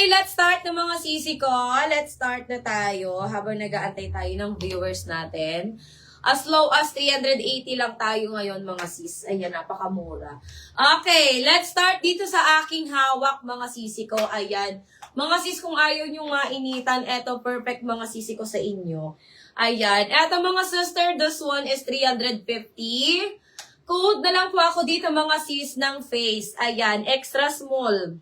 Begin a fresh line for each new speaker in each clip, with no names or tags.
Okay, let's start ng mga sisi ko. Let's start na tayo habang nag-aantay tayo ng viewers natin. As low as 380 lang tayo ngayon mga sis. Ayan, napakamura. Okay, let's start dito sa aking hawak mga sisi ko. Ayan. Mga sis, kung ayaw nyo mainitan, eto perfect mga sisi ko sa inyo. Ayan. Eto mga sister, this one is 350. Code na lang po ako dito mga sis ng face. Ayan, extra small.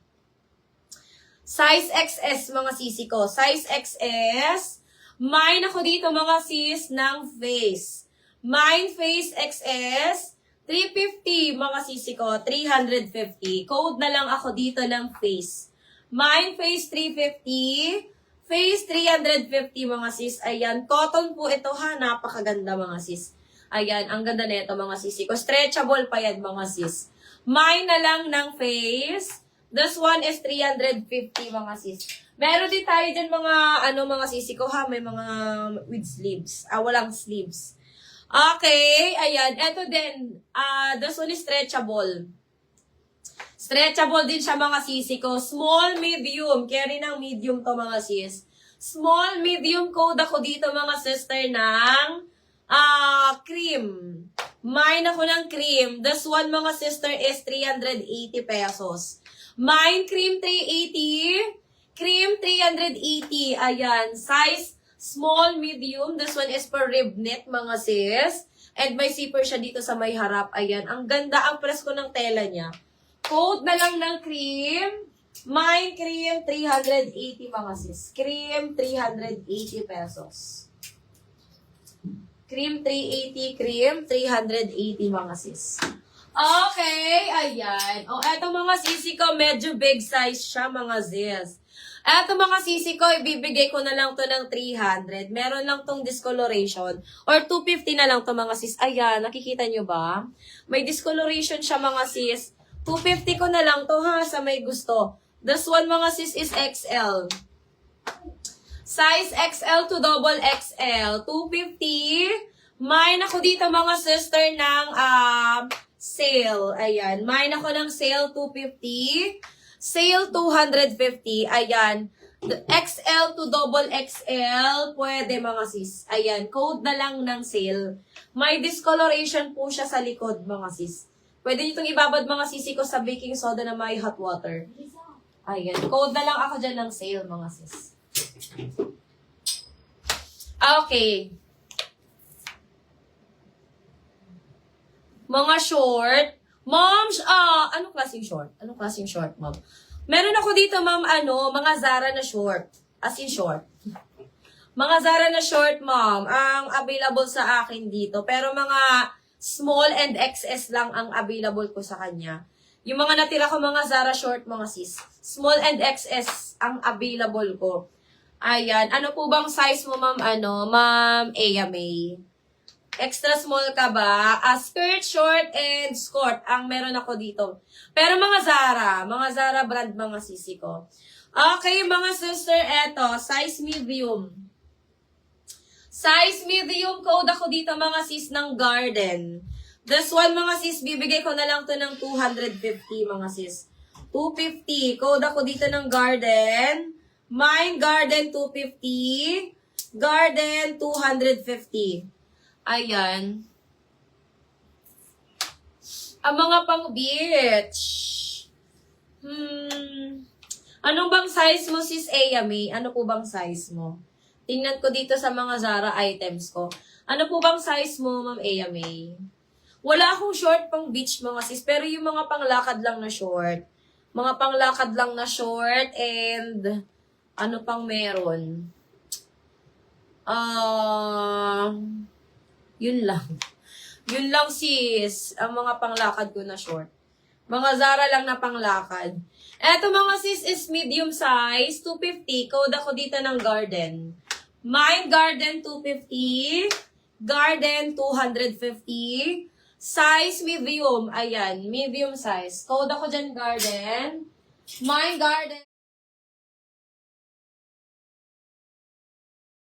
Size XS mga sisi ko. Size XS. Mine ako dito mga sis ng face. Mine face XS. 350 mga sisi ko. 350. Code na lang ako dito ng face. Mine face 350. Face 350 mga sis. Ayan. Cotton po ito ha. Napakaganda mga sis. Ayan. Ang ganda na ito mga sisi ko. Stretchable pa yan mga sis. Mine na lang ng face. This one is 350 mga sis. Meron din tayo dyan mga, mga sisi ko ha. May mga with sleeves. Walang sleeves. Okay. Ayan. Ito din. This one is stretchable. Stretchable din siya mga sisi ko. Small, medium. Carry ng medium to mga sis. Small, medium code ako dito mga sister ng cream. Mine ako ng cream. This one mga sister is 380 pesos. Mine cream 380. Cream 380. Ayan. Size small, medium. This one is for rib knit mga sis. And may zipper siya dito sa may harap. Ayan. Ang ganda. Ang presko ng tela niya. Code na lang ng cream. Mine cream 380 mga sis. Cream 380 pesos. Cream 380. Cream 380 mga sis. Okay, ayan. Eto mga sisi ko, medyo big size siya mga sis. Eto mga sisi ko, ibibigay ko na lang to ng 300. Meron lang tong discoloration. Or 250 na lang to mga sis. Ayan, nakikita nyo ba? May discoloration siya mga sis. 250 ko na lang to ha, sa may gusto. This one mga sis is XL. Size XL to double XL. 250. Mine ako dito mga sister ng sale. Ayan. Mine ako ng sale 250. Sale 250. Ayan. XL to double XL. Pwede mga sis. Ayan. Code na lang ng sale. May discoloration po siya sa likod mga sis. Pwede nyo itong ibabad mga sisi ko sa baking soda na may hot water. Ayan. Code na lang ako dyan ng sale mga sis. Okay. Mga short. Ma'am, anong klaseng short? Anong klaseng short, ma'am? Meron ako dito, ma'am, mga Zara na short. As in short. Mga Zara na short, ma'am, ang available sa akin dito. Pero mga small and XS lang ang available ko sa kanya. Yung mga natira ko, mga Zara short, mga sis. Small and XS ang available ko. Ayan. Ano po bang size mo, ma'am? Ma'am AMA. Extra small ka ba? Skirt, short, and skirt ang meron ako dito. Pero mga Zara brand mga sisi ko. Okay, mga sister, eto, size medium. Size medium code ako dito mga sis ng Garden. This one mga sis, bibigay ko na lang to ng 250 mga sis. 250. Code ako dito ng Garden. Mine Garden 250. Garden 250. Ayan. Ang mga pang beach. Anong bang size mo, sis Ayami? Ano po bang size mo? Tingnan ko dito sa mga Zara items ko. Ano po bang size mo, ma'am Ayami? Wala akong short pang beach, mga sis. Pero yung mga panglakad lang na short. Mga panglakad lang na short and ano pang meron? Yun lang. Yun lang sis, ang mga panglakad ko na short. Mga Zara lang na panglakad. Eto mga sis is medium size, 250. Code ako dito ng Garden. Mine Garden 250. Garden 250. Size medium. Ayan, medium size. Code ako dyan Garden. Mine Garden.